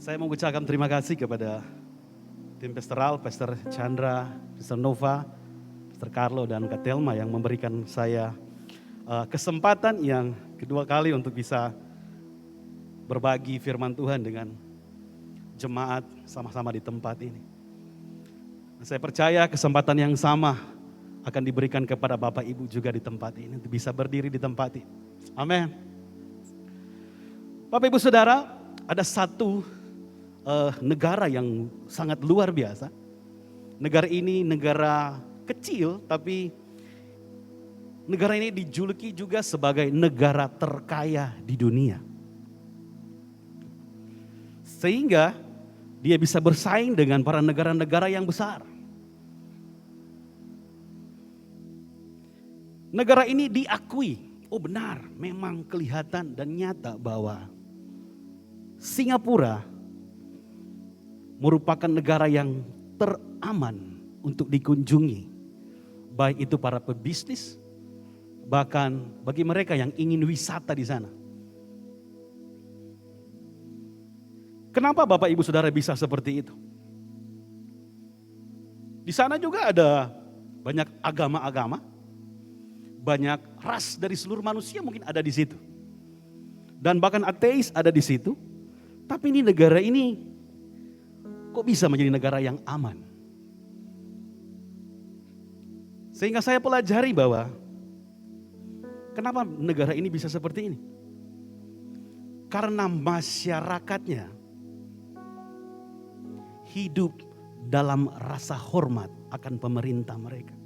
Saya mau ucapkan terima kasih kepada tim pastoral, Pastor Chandra, Pastor Nova, Pastor Carlo, dan Kak Telma yang memberikan saya kesempatan yang kedua kali untuk bisa berbagi firman Tuhan dengan jemaat sama-sama di tempat ini. Saya percaya kesempatan yang sama akan diberikan kepada Bapak Ibu juga di tempat ini untuk bisa berdiri di tempat ini. Amin. Bapak Ibu Saudara, ada satu negara yang sangat luar biasa. Negara ini negara kecil, tapi negara ini dijuluki juga sebagai negara terkaya di dunia. Sehingga dia bisa bersaing dengan para negara-negara yang besar. Negara ini diakui, oh benar, memang kelihatan dan nyata bahwa Singapura merupakan negara yang teraman untuk dikunjungi. Baik itu para pebisnis, bahkan bagi mereka yang ingin wisata di sana. Kenapa Bapak Ibu Saudara bisa seperti itu? Di sana juga ada banyak agama-agama, banyak ras dari seluruh manusia mungkin ada di situ. Dan bahkan ateis ada di situ. Tapi ini negara ini kok bisa menjadi negara yang aman? Sehingga saya pelajari bahwa kenapa negara ini bisa seperti ini? Karena masyarakatnya hidup dalam rasa hormat akan pemerintah mereka.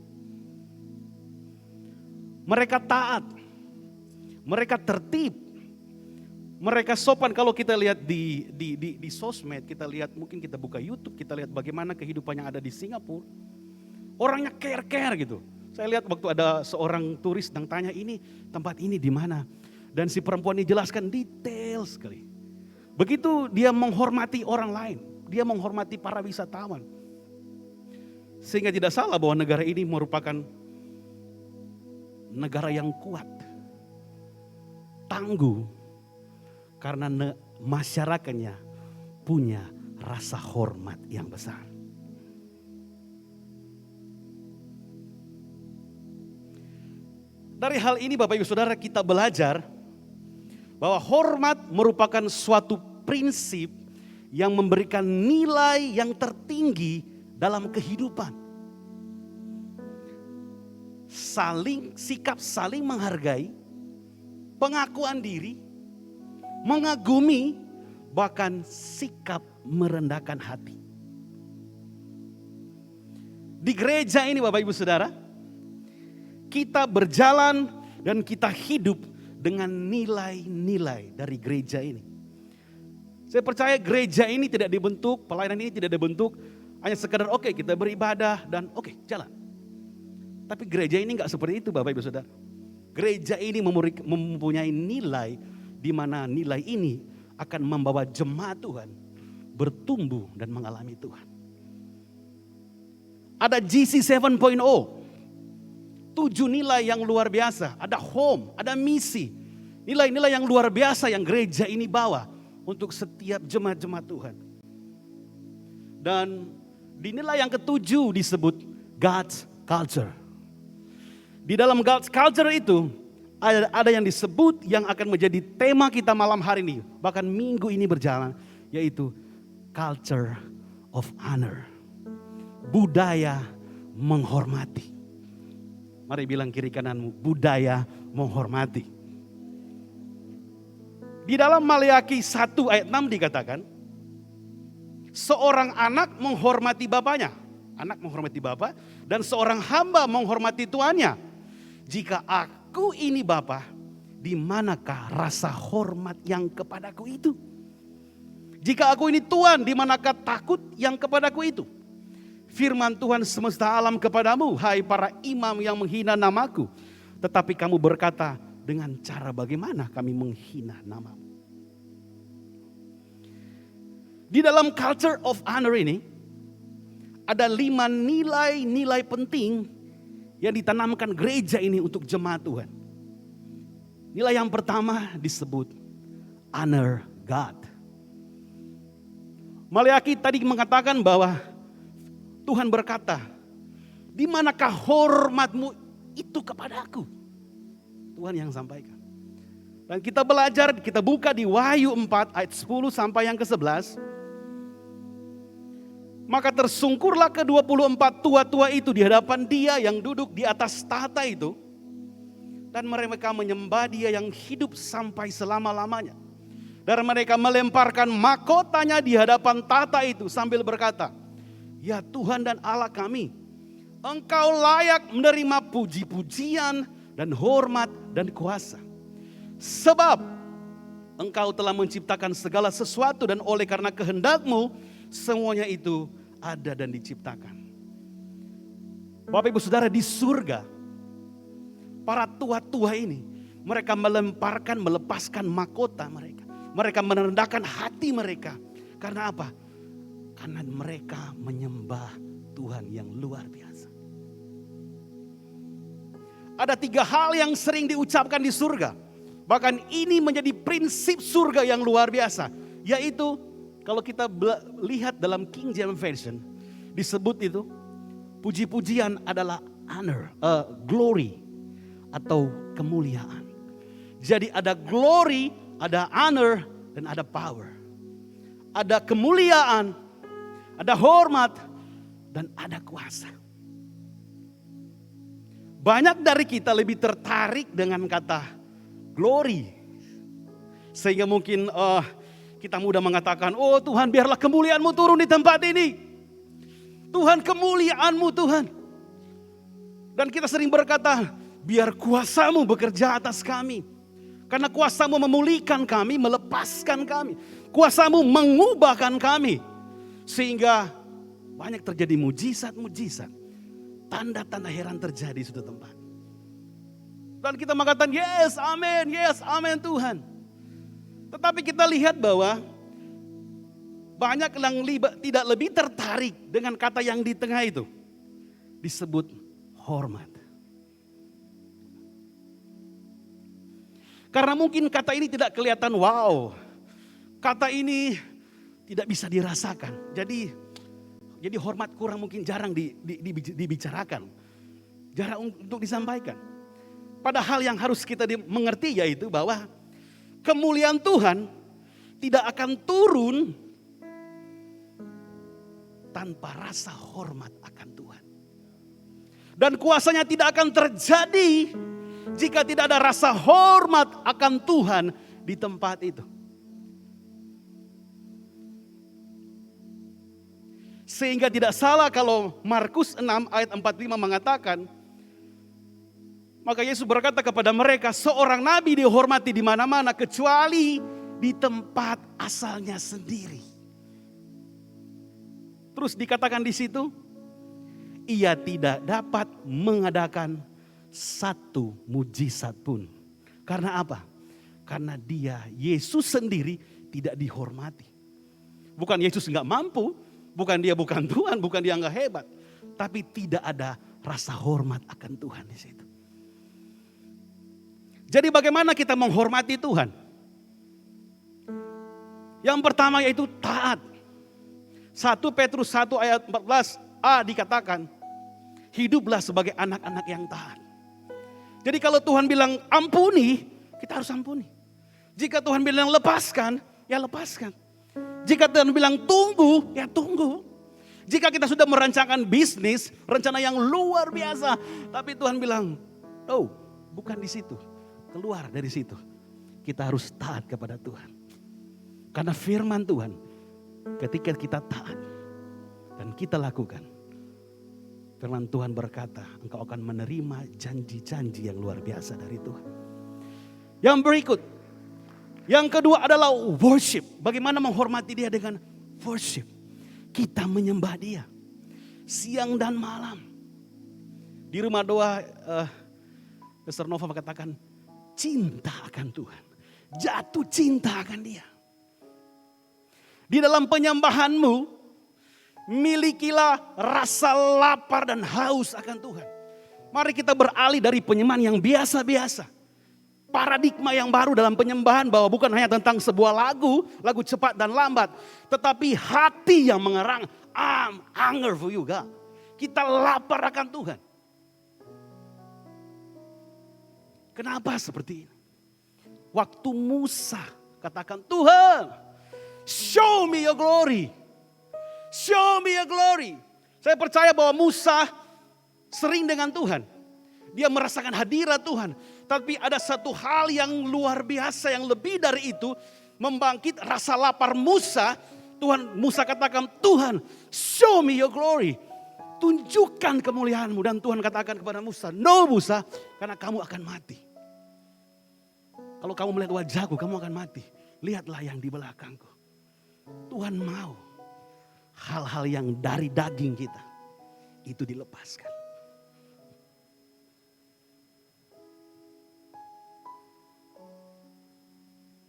Mereka taat, mereka tertib, mereka sopan. Kalau kita lihat di sosmed, kita lihat mungkin kita buka YouTube, kita lihat bagaimana kehidupan yang ada di Singapura. Orangnya care gitu. Saya lihat waktu ada seorang turis yang tanya ini tempat ini di mana. Dan si perempuan ini jelaskan detail sekali. Begitu dia menghormati orang lain, dia menghormati para wisatawan. Sehingga tidak salah bahwa negara ini merupakan negara yang kuat, tangguh. Karena masyarakatnya punya rasa hormat yang besar. Dari hal ini Bapak Ibu Saudara kita belajar bahwa hormat merupakan suatu prinsip yang memberikan nilai yang tertinggi dalam kehidupan. Sikap saling menghargai, pengakuan diri, mengagumi, bahkan sikap merendahkan hati. Di gereja ini Bapak Ibu Saudara, kita berjalan dan kita hidup dengan nilai-nilai dari gereja ini. Saya percaya gereja ini tidak dibentuk, pelayanan ini tidak dibentuk hanya sekedar oke, kita beribadah dan oke, jalan. Tapi gereja ini enggak seperti itu Bapak Ibu Saudara. Gereja ini mempunyai nilai di mana nilai ini akan membawa jemaat Tuhan bertumbuh dan mengalami Tuhan. Ada GC 7.0, 7 nilai yang luar biasa. Ada home, ada misi, nilai-nilai yang luar biasa yang gereja ini bawa untuk setiap jemaat-jemaat Tuhan. Dan di nilai yang ketujuh disebut God's culture. Di dalam God's culture itu ada yang disebut yang akan menjadi tema kita malam hari ini, bahkan minggu ini berjalan, yaitu culture of honor. Budaya menghormati. Mari bilang kiri kananmu, budaya menghormati. Di dalam Maleakhi 1 ayat 6 dikatakan, seorang anak menghormati bapaknya, anak menghormati bapak, dan seorang hamba menghormati tuannya. Jika aku ini Bapa, di manakah rasa hormat yang kepadaku itu? Jika aku ini Tuhan, di manakah takut yang kepadaku itu? Firman Tuhan semesta alam kepadamu, hai para imam yang menghina namaku. Tetapi kamu berkata, dengan cara bagaimana kami menghina namamu? Di dalam culture of honor ini, ada 5 nilai-nilai penting yang ditanamkan gereja ini untuk jemaat Tuhan. Nilai yang pertama disebut honor God. Maleakhi tadi mengatakan bahwa Tuhan berkata, di manakah hormatmu itu kepadaku? Tuhan yang sampaikan. Dan kita belajar, kita buka di Wahyu 4 ayat 10 sampai yang ke-11. Maka tersungkurlah ke-24 tua-tua itu di hadapan Dia yang duduk di atas tahta itu. Dan mereka menyembah Dia yang hidup sampai selama-lamanya. Dan mereka melemparkan mahkotanya di hadapan tahta itu sambil berkata, ya Tuhan dan Allah kami, Engkau layak menerima puji-pujian dan hormat dan kuasa. Sebab Engkau telah menciptakan segala sesuatu dan oleh karena kehendak-Mu semuanya itu ada dan diciptakan. Bapak Ibu Saudara, di surga para tua-tua ini mereka melepaskan mahkota mereka. Mereka merendahkan hati mereka. Karena apa? Karena mereka menyembah Tuhan yang luar biasa. Ada 3 hal yang sering diucapkan di surga. Bahkan ini menjadi prinsip surga yang luar biasa. Yaitu kalau kita lihat dalam King James Version. Disebut itu puji-pujian adalah honor, glory atau kemuliaan. Jadi ada glory, ada honor dan ada power. Ada kemuliaan, ada hormat dan ada kuasa. Banyak dari kita lebih tertarik dengan kata glory. Sehingga mungkin kita mudah mengatakan, oh Tuhan biarlah kemuliaan-Mu turun di tempat ini. Tuhan kemuliaan-Mu Tuhan. Dan kita sering berkata, biar kuasa-Mu bekerja atas kami. Karena kuasa-Mu memulihkan kami, melepaskan kami. Kuasa-Mu mengubahkan kami. Sehingga banyak terjadi mujizat-mujizat. Tanda-tanda heran terjadi di suatu tempat. Dan kita mengatakan yes amin Tuhan. Tetapi kita lihat bahwa banyak yang tidak lebih tertarik dengan kata yang di tengah itu. Disebut hormat. Karena mungkin kata ini tidak kelihatan wow. Kata ini tidak bisa dirasakan. Jadi hormat kurang mungkin jarang dibicarakan. Jarang untuk disampaikan. Padahal yang harus kita mengerti yaitu bahwa kemuliaan Tuhan tidak akan turun tanpa rasa hormat akan Tuhan. Dan kuasanya tidak akan terjadi jika tidak ada rasa hormat akan Tuhan di tempat itu. Sehingga tidak salah kalau Markus 6 ayat 45 mengatakan, maka Yesus berkata kepada mereka, seorang nabi dihormati di mana-mana kecuali di tempat asalnya sendiri. Terus dikatakan di situ, ia tidak dapat mengadakan satu mujizat pun. Karena apa? Karena dia, Yesus sendiri tidak dihormati. Bukan Yesus nggak mampu, bukan dia bukan Tuhan, bukan dia nggak hebat. Tapi tidak ada rasa hormat akan Tuhan di situ. Jadi bagaimana kita menghormati Tuhan? Yang pertama yaitu taat. 1 Petrus 1 ayat 14a dikatakan, hiduplah sebagai anak-anak yang taat. Jadi kalau Tuhan bilang ampuni, kita harus ampuni. Jika Tuhan bilang lepaskan, ya lepaskan. Jika Tuhan bilang tunggu, ya tunggu. Jika kita sudah merancangkan bisnis, rencana yang luar biasa. Tapi Tuhan bilang, oh bukan di situ. Keluar dari situ. Kita harus taat kepada Tuhan. Karena firman Tuhan, ketika kita taat dan kita lakukan, firman Tuhan berkata, engkau akan menerima janji-janji yang luar biasa dari Tuhan. Yang berikut, yang kedua adalah worship. Bagaimana menghormati Dia dengan worship. Kita menyembah Dia siang dan malam. Di rumah doa, Pastor Nova mengatakan, cinta akan Tuhan. Jatuh cinta akan Dia. Di dalam penyembahanmu, milikilah rasa lapar dan haus akan Tuhan. Mari kita beralih dari penyembahan yang biasa-biasa. paradigma yang baru dalam penyembahan bahwa bukan hanya tentang sebuah lagu cepat dan lambat, tetapi hati yang mengerang. I'm hunger for you, God. Kita lapar akan Tuhan. Kenapa seperti ini? Waktu Musa katakan, Tuhan, show me your glory. Show me your glory. Saya percaya bahwa Musa sering dengan Tuhan. Dia merasakan hadirat Tuhan. Tapi ada satu hal yang luar biasa, yang lebih dari itu, membangkit rasa lapar Musa. Musa katakan, Tuhan, show me your glory. Tunjukkan kemuliaanmu. Dan Tuhan katakan kepada Musa, no Musa, karena kamu akan mati. Kalau kamu melihat wajahku, kamu akan mati. Lihatlah yang di belakangku. Tuhan mau hal-hal yang dari daging kita itu dilepaskan.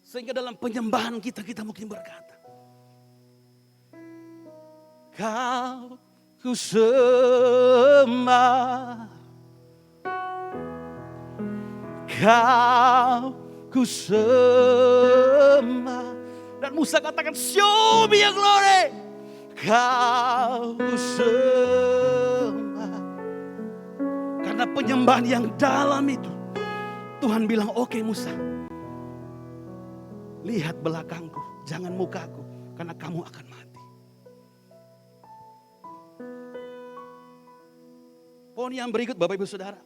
Sehingga dalam penyembahan kita mungkin berkata, Kau ku sembah, Kau ku sembah. Dan Musa katakan, show me your glory. Kau ku sembah. Karena penyembahan yang dalam itu, Tuhan bilang, oke Musa, lihat belakangku, jangan mukaku, karena kamu akan mati. Poin yang berikut Bapak Ibu Saudara.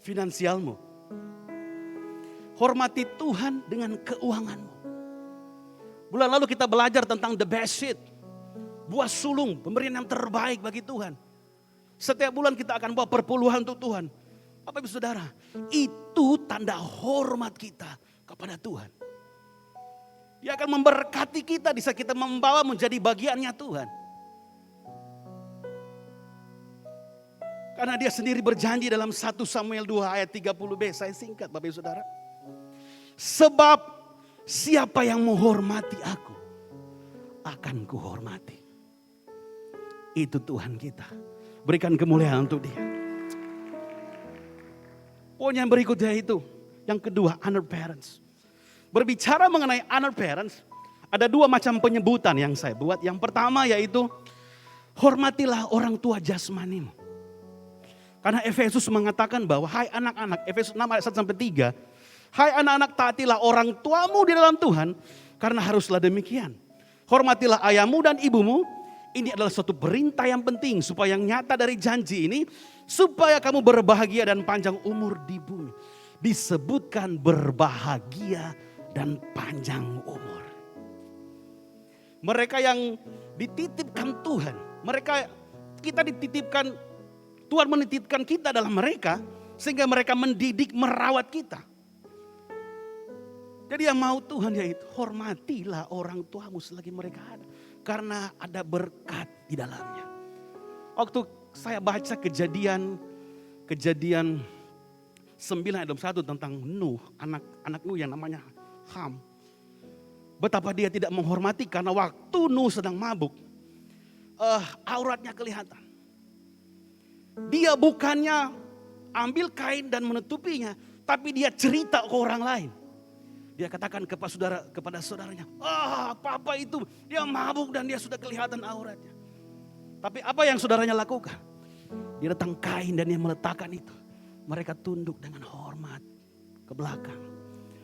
Finansialmu. Hormati Tuhan dengan keuanganmu. Bulan lalu kita belajar tentang the best seed. Buah sulung, pemberian yang terbaik bagi Tuhan. Setiap bulan kita akan bawa perpuluhan untuk Tuhan. Bapak Ibu Saudara, itu tanda hormat kita kepada Tuhan. Dia akan memberkati kita di saat kita membawa menjadi bagiannya Tuhan. Karena dia sendiri berjanji dalam 1 Samuel 2 ayat 30b. Saya singkat Bapak Ibu Saudara. Sebab siapa yang menghormati aku, akan kuhormati. Itu Tuhan kita. Berikan kemuliaan untuk dia. Poin yang berikutnya itu. Yang kedua, honor parents. Berbicara mengenai honor parents, ada 2 macam penyebutan yang saya buat. Yang pertama yaitu, hormatilah orang tua jasmanimu. Karena Efesus mengatakan bahwa, hai anak-anak, Efesus 6 ayat 1-3. Hai anak-anak, taatilah orang tuamu di dalam Tuhan, karena haruslah demikian. Hormatilah ayahmu dan ibumu. Ini adalah suatu perintah yang penting supaya yang nyata dari janji ini, supaya kamu berbahagia dan panjang umur di bumi. Disebutkan berbahagia dan panjang umur. Mereka yang dititipkan Tuhan, kita dititipkan, Tuhan menitipkan kita dalam mereka, sehingga mereka mendidik, merawat kita. Jadi yang mau Tuhan yaitu, hormatilah orang tuamu selagi mereka ada. Karena ada berkat di dalamnya. Waktu saya baca kejadian 9 ayat 21 tentang Nuh, anak Nuh yang namanya Ham. Betapa dia tidak menghormati karena waktu Nuh sedang mabuk, auratnya kelihatan. Dia bukannya ambil kain dan menutupinya, tapi dia cerita ke orang lain. Dia katakan kepada saudaranya, papa itu dia mabuk dan dia sudah kelihatan auratnya. Tapi apa yang saudaranya lakukan? Dia datang kain dan dia meletakkan itu. Mereka tunduk dengan hormat ke belakang.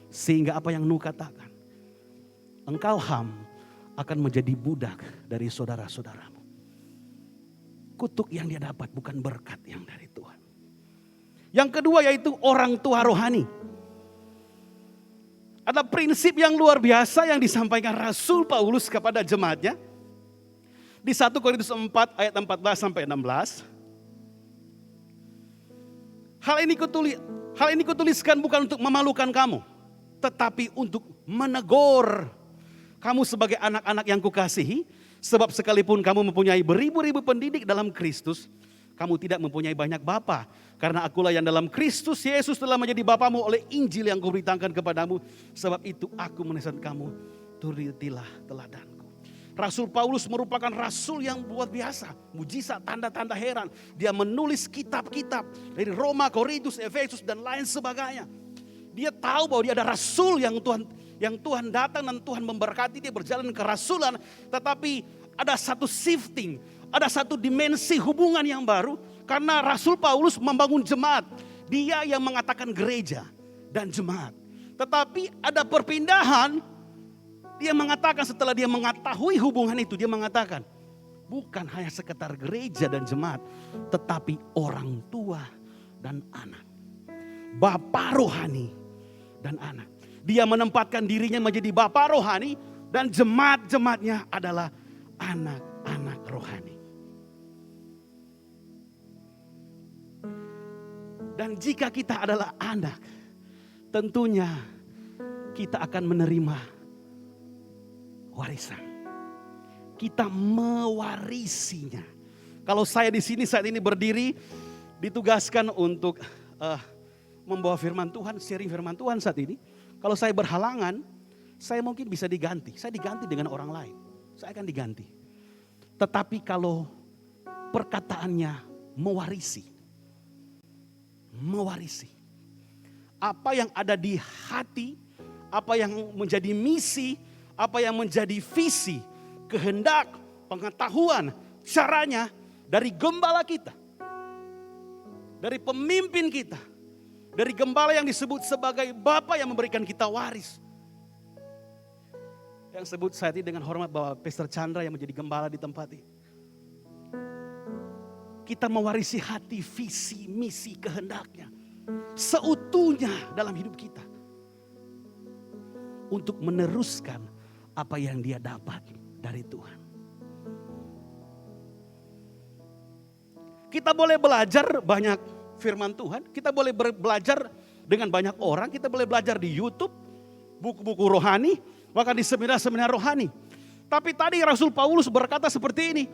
Sehingga apa yang Nuh katakan, engkau Ham akan menjadi budak dari saudara-saudaramu. Kutuk yang dia dapat bukan berkat yang dari Tuhan. Yang kedua yaitu orang tua rohani. Ada prinsip yang luar biasa yang disampaikan Rasul Paulus kepada jemaatnya. Di 1 Korintus 4 ayat 14-16. Hal ini kutuliskan bukan untuk memalukan kamu, tetapi untuk menegur kamu sebagai anak-anak yang kukasihi. Sebab sekalipun kamu mempunyai beribu-ribu pendidik dalam Kristus, kamu tidak mempunyai banyak bapa. Karena akulah yang dalam Kristus Yesus telah menjadi bapamu oleh Injil yang kuberitakan kepadamu. Sebab itu aku menasihat kamu, turutilah teladanku. Rasul Paulus merupakan rasul yang luar biasa. Mujizat, tanda-tanda heran. Dia menulis kitab-kitab dari Roma, Korintus, Efesus dan lain sebagainya. Dia tahu bahwa dia ada rasul yang Tuhan datang dan Tuhan memberkati dia berjalan kerasulan. Tetapi ada satu shifting, ada satu dimensi hubungan yang baru. Karena Rasul Paulus membangun jemaat. Dia yang mengatakan gereja dan jemaat. Tetapi ada perpindahan. Dia mengatakan setelah dia mengetahui hubungan itu, dia mengatakan bukan hanya sekedar gereja dan jemaat, tetapi orang tua dan anak. Bapa rohani dan anak. Dia menempatkan dirinya menjadi bapa rohani dan jemaat-jemaatnya adalah anak-anak rohani. Dan jika kita adalah anak, tentunya kita akan menerima warisan. Kita mewarisinya. Kalau saya di sini saat ini berdiri, ditugaskan untuk membawa firman Tuhan, sharing firman Tuhan saat ini. Kalau saya berhalangan, saya mungkin bisa diganti. Saya diganti dengan orang lain. Saya akan diganti. Tetapi kalau perkataannya mewarisi. Apa yang ada di hati, apa yang menjadi misi, apa yang menjadi visi, kehendak, pengetahuan, caranya dari gembala kita. Dari pemimpin kita. Dari gembala yang disebut sebagai Bapa yang memberikan kita waris. Yang sebut saat ini dengan hormat bahwa Pastor Chandra yang menjadi gembala di tempat ini. Kita mewarisi hati, visi, misi, kehendaknya. Seutuhnya dalam hidup kita. Untuk meneruskan apa yang dia dapat dari Tuhan. Kita boleh belajar banyak firman Tuhan. Kita boleh belajar dengan banyak orang. Kita boleh belajar di YouTube. Buku-buku rohani. Bahkan di seminar-seminar rohani. Tapi tadi Rasul Paulus berkata seperti ini.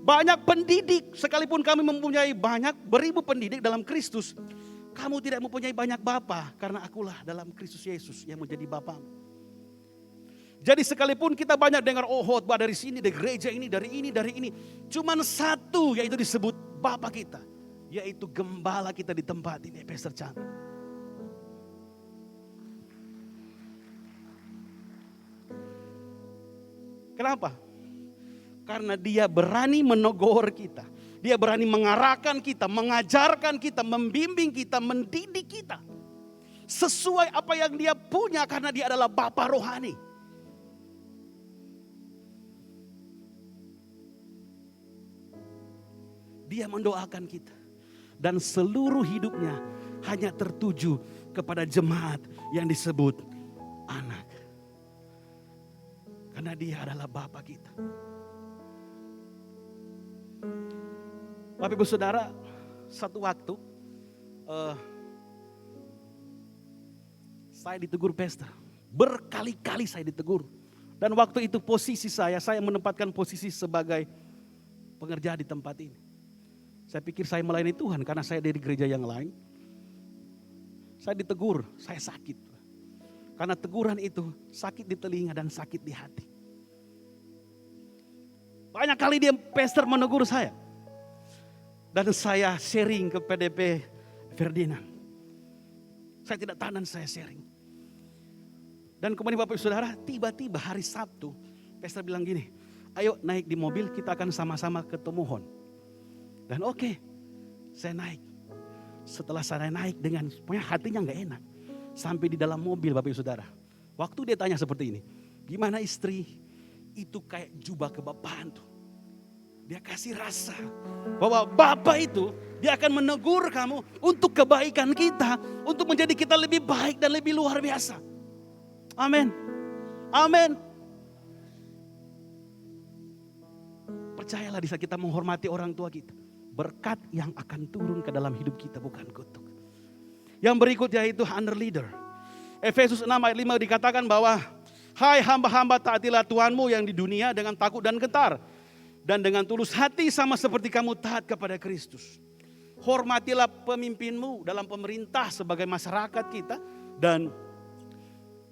Banyak pendidik. Sekalipun kami mempunyai beribu pendidik dalam Kristus. Kamu tidak mempunyai banyak bapa. Karena akulah dalam Kristus Yesus yang menjadi bapamu. Jadi sekalipun kita banyak dengar khotbah dari sini, dari gereja ini, dari ini. Cuman satu yaitu disebut Bapa kita. Yaitu gembala kita di tempat ini, Pastor Chandra. Kenapa? Karena dia berani menegur kita. Dia berani mengarahkan kita, mengajarkan kita, membimbing kita, mendidik kita. Sesuai apa yang dia punya karena dia adalah Bapa rohani. Dia mendoakan kita. Dan seluruh hidupnya hanya tertuju kepada jemaat yang disebut anak. Karena dia adalah Bapa kita. Bapak Ibu Saudara, satu waktu saya ditegur pastor. Berkali-kali saya ditegur. Dan waktu itu posisi saya menempatkan posisi sebagai pengerja di tempat ini. Saya pikir saya melayani Tuhan karena saya dari gereja yang lain. Saya ditegur, saya sakit. Karena teguran itu sakit di telinga dan sakit di hati. Banyak kali dia pastor menegur saya. Dan saya sharing ke PDP Ferdinand. Saya tidak tahan, saya sharing. Dan kemudian Bapak Ibu Saudara, tiba-tiba hari Sabtu, pastor bilang gini, ayo naik di mobil kita akan sama-sama ke Tomohon. Dan oke, saya naik. Setelah saya naik dengan punya hatinya gak enak. Sampai di dalam mobil Bapak Ibu Saudara. Waktu dia tanya seperti ini. Gimana istri? Itu kayak jubah kebapaan tuh. Dia kasih rasa bahwa Bapa itu dia akan menegur kamu untuk kebaikan kita. Untuk menjadi kita lebih baik dan lebih luar biasa. Amin. Amin. Percayalah di saat kita menghormati orang tua kita. Berkat yang akan turun ke dalam hidup kita bukan kutuk. Yang berikutnya itu under leader. Efesus 6 ayat 5 dikatakan bahwa hai hamba-hamba taatilah Tuhanmu yang di dunia dengan takut dan gentar. Dan dengan tulus hati sama seperti kamu taat kepada Kristus. Hormatilah pemimpinmu dalam pemerintah sebagai masyarakat kita. Dan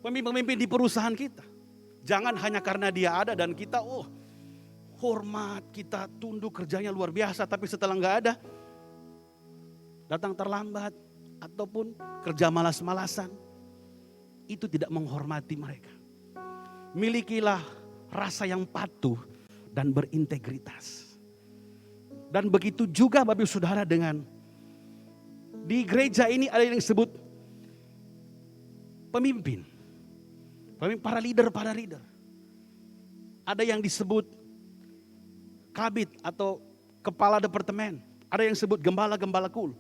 pemimpin-pemimpin di perusahaan kita. Jangan hanya karena dia ada dan kita hormat, kita tunduk, kerjanya luar biasa. Tapi setelah nggak ada, datang terlambat, ataupun kerja malas-malasan, itu tidak menghormati mereka. Milikilah rasa yang patuh dan berintegritas. Dan begitu juga Bapak Ibu Saudara dengan di gereja ini ada yang disebut pemimpin. Para leader. Ada yang disebut kabit atau kepala departemen. Ada yang disebut gembala-gembala kul.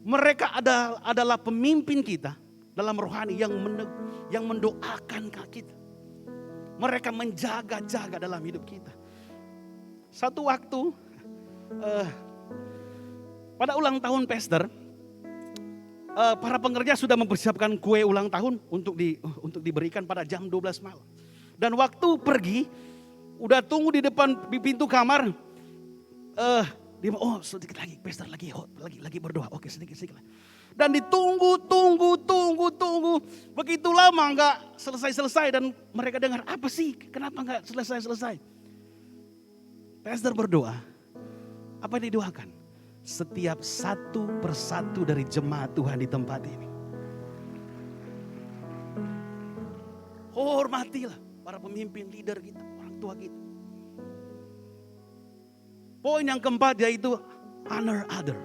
Mereka adalah pemimpin kita dalam rohani yang mendoakan kita. Mereka menjaga-jaga dalam hidup kita. Satu waktu pada ulang tahun Pastor, para pengerja sudah mempersiapkan kue ulang tahun untuk diberikan pada jam 12 malam. Dan waktu pergi, udah tunggu di depan di pintu kamar. Sedikit lagi, Pastor lagi berdoa. Oke, sedikit. Dan ditunggu. Begitu lama nggak selesai dan mereka dengar, apa sih? Kenapa nggak selesai? Pastor berdoa. Apa yang didoakan? Setiap satu persatu dari jemaat Tuhan di tempat ini. Hormatilah para pemimpin, leader kita, orang tua kita. Poin yang keempat yaitu honor other.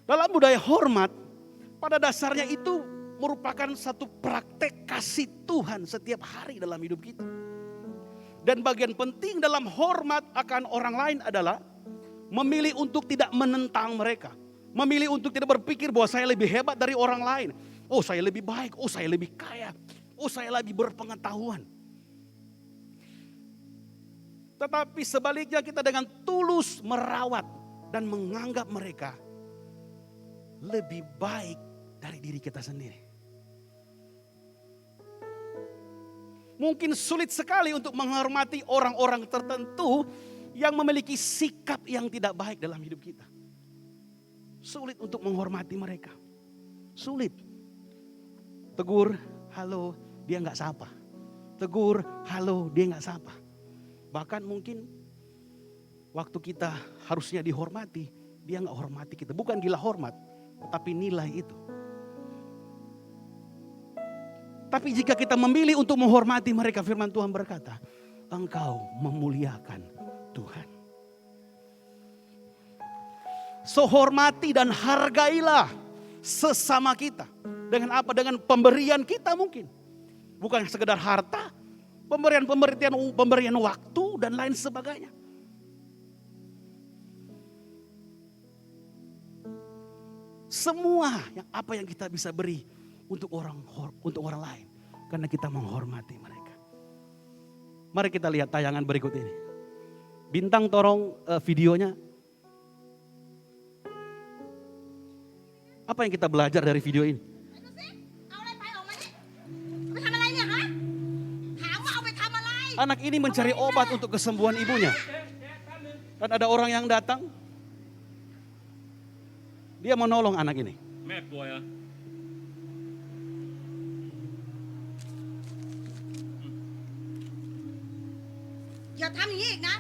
Dalam budaya hormat, pada dasarnya itu merupakan satu praktek kasih Tuhan setiap hari dalam hidup kita. Dan bagian penting dalam hormat akan orang lain adalah memilih untuk tidak menentang mereka. Memilih untuk tidak berpikir bahwa saya lebih hebat dari orang lain. Oh, saya lebih baik, oh saya lebih kaya, oh saya lebih berpengetahuan. Tetapi sebaliknya kita dengan tulus merawat dan menganggap mereka lebih baik dari diri kita sendiri. Mungkin sulit sekali untuk menghormati orang-orang tertentu yang memiliki sikap yang tidak baik dalam hidup kita. Sulit untuk menghormati mereka. Sulit. Tegur, halo, dia nggak sapa. Tegur, halo, dia nggak sapa. Bahkan mungkin waktu kita harusnya dihormati, dia nggak hormati kita. Bukan gila hormat, tetapi nilai itu. Tapi jika kita memilih untuk menghormati mereka, firman Tuhan berkata, engkau memuliakan Tuhan. So hormati dan hargailah sesama kita. Dengan apa? Dengan pemberian kita mungkin. Bukan sekedar harta, pemberian waktu dan lain sebagainya. Semua yang kita bisa beri untuk orang lain, karena kita menghormati mereka. Mari kita lihat tayangan berikut ini. Bintang tolong videonya. Apa yang kita belajar dari video ini? Anak ini mencari obat untuk kesembuhan ibunya. Dan ada orang yang datang. Dia menolong anak ini. Giờทำอย่างนี้อีกนะ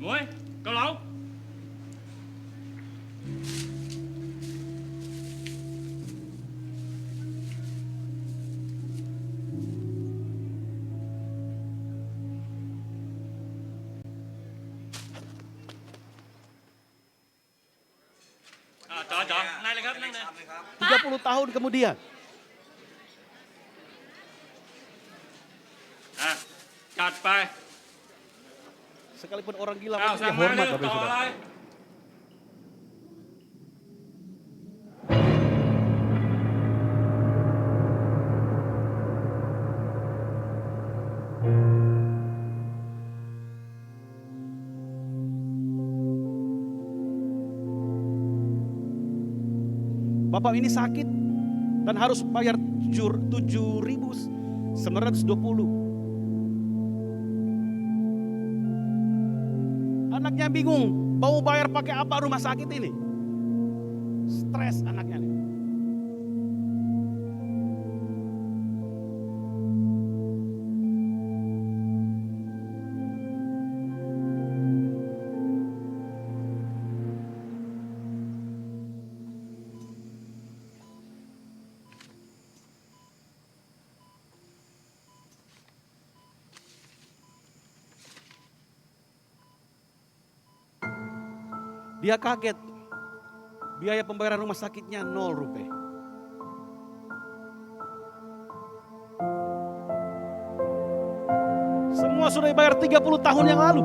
Muối, cao lẩu. Chọn, nay lên khắp, nâng nè. 30 tahun kemudian. Chặtไป. Sekalipun orang gila Nào, pasti dia sang hormat đây, Bapak Ibu tỏ Saudara. lại. Bapak ini sakit dan harus bayar 7.920. Anaknya bingung, mau bayar pakai apa rumah sakit ini? Stres anaknya nih. Dia kaget. Biaya pembayaran rumah sakitnya 0 rupiah. Semua sudah dibayar 30 tahun yang lalu.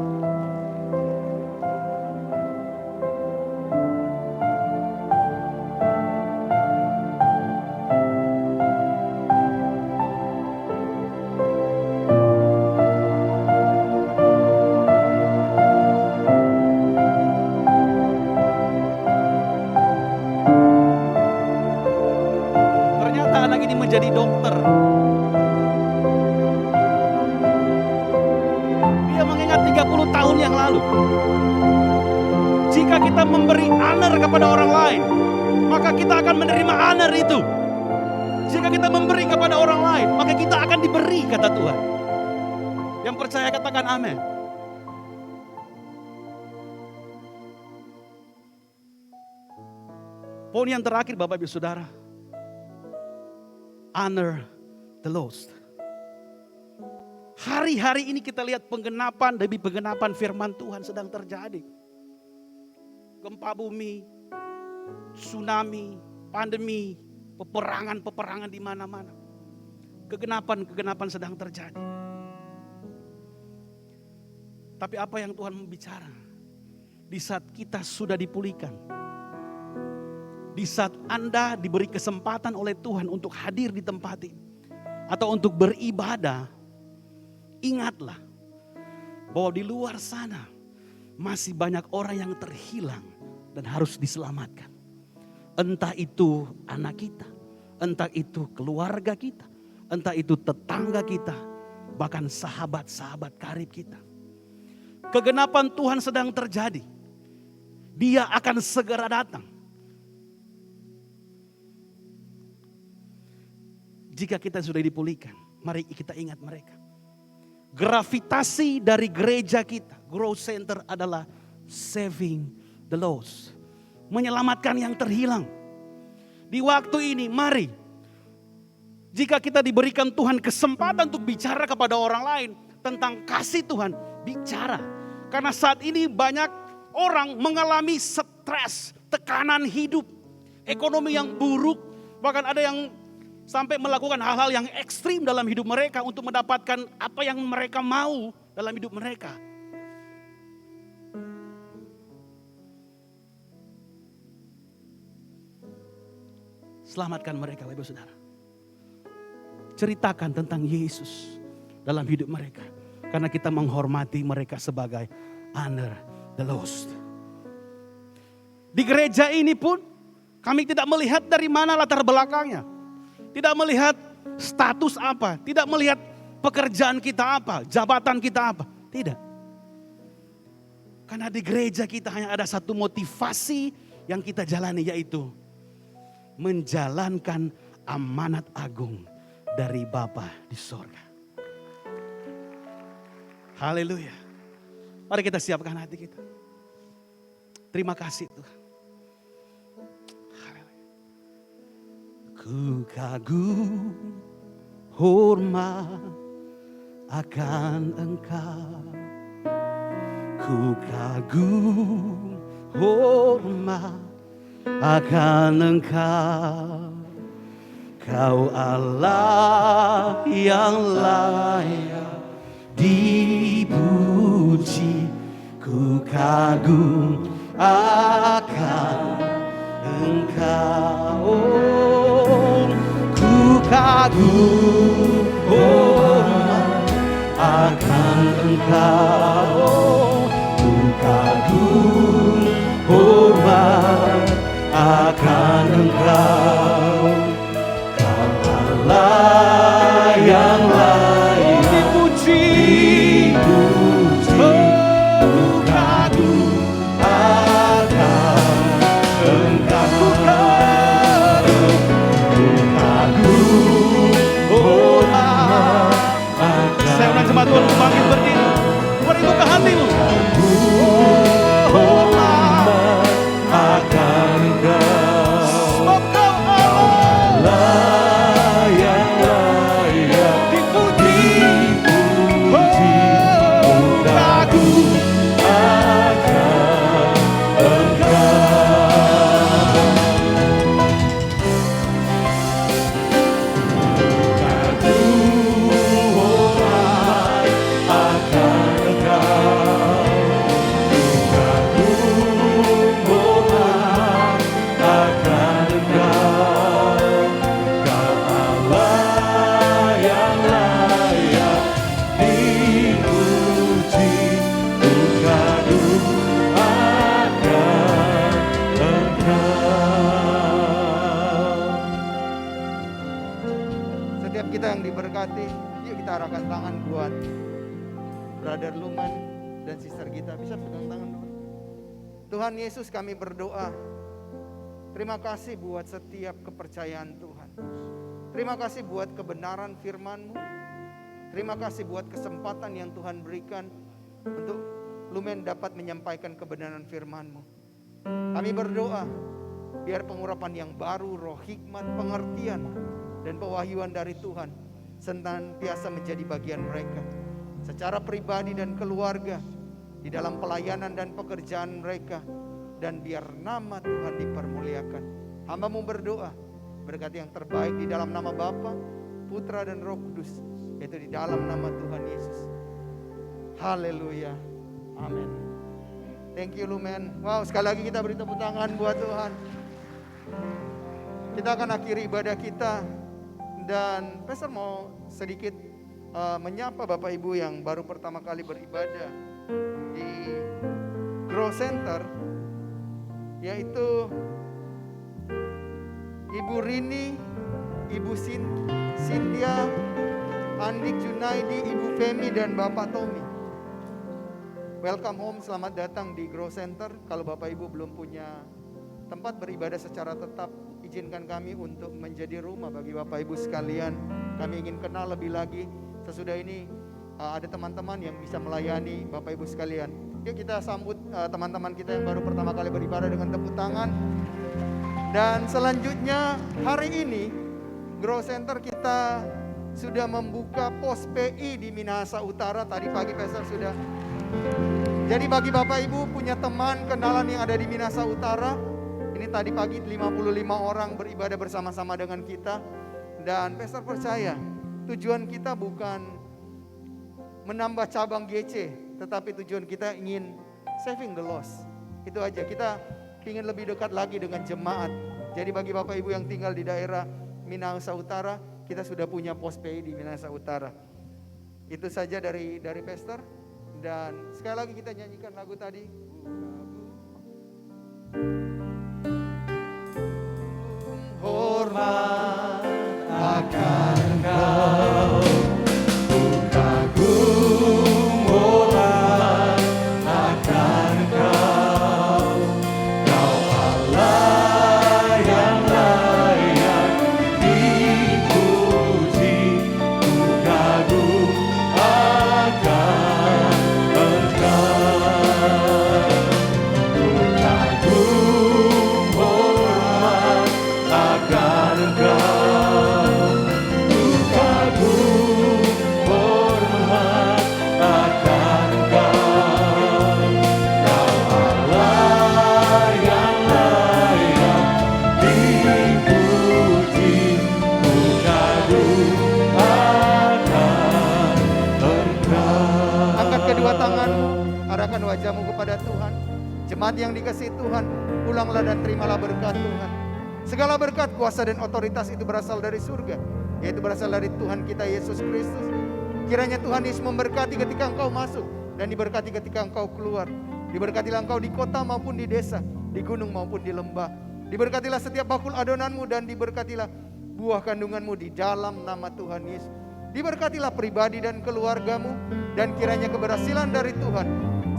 Ternyata anak ini menjadi dokter. Dia mengingat 30 tahun yang lalu. Jika kita memberi honor kepada orang lain, maka kita akan menerima honor itu. Jika kita memberi kepada orang lain, maka kita akan diberi, kata Tuhan. Yang percaya katakan amin. Poin yang terakhir Bapak Ibu Saudara. Honor the lost. Hari-hari ini kita lihat penggenapan demi penggenapan firman Tuhan sedang terjadi. Gempa bumi, tsunami, pandemi, peperangan di mana-mana. Kegenapan sedang terjadi. Tapi apa yang Tuhan bicara? Di saat kita sudah dipulihkan. Di saat Anda diberi kesempatan oleh Tuhan untuk hadir di tempat ini. Atau untuk beribadah. Ingatlah bahwa di luar sana masih banyak orang yang terhilang dan harus diselamatkan. Entah itu anak kita, entah itu keluarga kita, entah itu tetangga kita, bahkan sahabat-sahabat karib kita. Kegenapan Tuhan sedang terjadi. Dia akan segera datang. Jika kita sudah dipulihkan, mari kita ingat mereka. Gravitasi dari gereja kita, Growth Center adalah saving the lost. Menyelamatkan yang terhilang. Di waktu ini mari, jika kita diberikan Tuhan kesempatan untuk bicara kepada orang lain tentang kasih Tuhan, bicara. Karena saat ini banyak orang mengalami stres, tekanan hidup, ekonomi yang buruk, bahkan ada yang sampai melakukan hal-hal yang ekstrim dalam hidup mereka untuk mendapatkan apa yang mereka mau dalam hidup mereka. Selamatkan mereka, Bapak Saudara. Ceritakan tentang Yesus dalam hidup mereka. Karena kita menghormati mereka sebagai honor the lost. Di gereja ini pun kami tidak melihat dari mana latar belakangnya. Tidak melihat status apa, tidak melihat pekerjaan kita apa, jabatan kita apa. Tidak. Karena di gereja kita hanya ada satu motivasi yang kita jalani, yaitu menjalankan amanat agung dari Bapa di sorga. Haleluya. Mari kita siapkan hati kita. Terima kasih Tuhan. Ku kagum hormat akan Engkau. Ku kagum hormat akan Engkau. Kau Allah yang layak dipuji. Ku kagum akan Engkau. Ku kagum hormat akan Engkau. Ku kagum hormat akan Engkau. Kau Allah yang layak dipuji. Ku kagum akan Engkau. Ku kagum memberkati. Yuk kita arahkan tangan buat Brother Lumen dan Sister Gita. Bisa pegang tangan dulu. Tuhan Yesus, kami berdoa. Terima kasih buat setiap kepercayaan Tuhan. Terima kasih buat kebenaran firman-Mu. Terima kasih buat kesempatan yang Tuhan berikan untuk Lumen dapat menyampaikan kebenaran firman-Mu. Kami berdoa, biar pengurapan yang baru, roh hikmat, pengertian, dan pewahyuan dari Tuhan senantiasa menjadi bagian mereka. Secara pribadi dan keluarga, di dalam pelayanan dan pekerjaan mereka. Dan biar nama Tuhan dipermuliakan. Hamba-Mu berdoa, berkati yang terbaik di dalam nama Bapa, Putra dan Roh Kudus, yaitu di dalam nama Tuhan Yesus. Haleluya. Amin. Thank you Lumen. Wow, sekali lagi kita beri tepuk tangan buat Tuhan. Kita akan akhiri ibadah kita. Dan Pastor mau sedikit menyapa Bapak Ibu yang baru pertama kali beribadah di Grow Center, yaitu Ibu Rini, Ibu Cynthia, Andik Junaidi, Ibu Femi, dan Bapak Tommy. Welcome home, selamat datang di Grow Center. Kalau Bapak Ibu belum punya tempat beribadah secara tetap, izinkan kami untuk menjadi rumah bagi Bapak Ibu sekalian. Kami ingin kenal lebih lagi. Sesudah ini ada teman-teman yang bisa melayani Bapak Ibu sekalian. Yuk kita sambut teman-teman kita yang baru pertama kali beribadah dengan tepuk tangan. Dan selanjutnya hari ini Grow Center kita sudah membuka pos PI di Minahasa Utara. Tadi pagi Pastor sudah. Jadi bagi Bapak Ibu punya teman kenalan yang ada di Minahasa Utara, ini tadi pagi 55 orang beribadah bersama-sama dengan kita. Dan Pastor percaya tujuan kita bukan menambah cabang GC, tetapi tujuan kita ingin saving the lost. Itu aja, kita ingin lebih dekat lagi dengan jemaat. Jadi bagi Bapak Ibu yang tinggal di daerah Minahasa Utara, kita sudah punya pos PI di Minahasa Utara. Itu saja dari Pastor. Dan sekali lagi kita nyanyikan lagu tadi. Hormat akan Engkau, ku kagum hormat akan Engkau, Kau Allah yang layak dipuji, ku kagum akan Engkau, ku kagum hormat akan Engkau. Arahkan wajahmu kepada Tuhan. Jemaat yang dikasihi Tuhan, pulanglah dan terimalah berkat Tuhan. Segala berkat, kuasa dan otoritas itu berasal dari surga, yaitu berasal dari Tuhan kita Yesus Kristus. Kiranya Tuhan Yesus memberkati ketika engkau masuk dan diberkati ketika engkau keluar. Diberkatilah engkau di kota maupun di desa, di gunung maupun di lembah. Diberkatilah setiap bakul adonanmu dan diberkatilah buah kandunganmu di dalam nama Tuhan Yesus. Diberkatilah pribadi dan keluargamu, dan kiranya keberhasilan dari Tuhan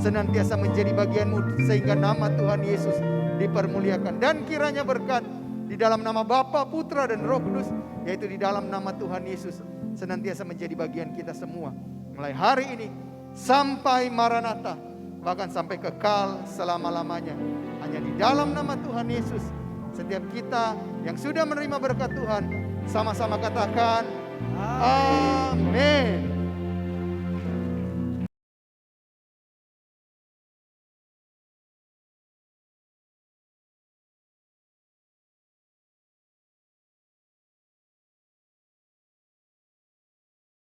senantiasa menjadi bagianmu sehingga nama Tuhan Yesus dipermuliakan. Dan kiranya berkat di dalam nama Bapa, Putra dan Roh Kudus, yaitu di dalam nama Tuhan Yesus, senantiasa menjadi bagian kita semua. Mulai hari ini sampai Maranatha, bahkan sampai kekal selama-lamanya. Hanya di dalam nama Tuhan Yesus, setiap kita yang sudah menerima berkat Tuhan, sama-sama katakan Amin.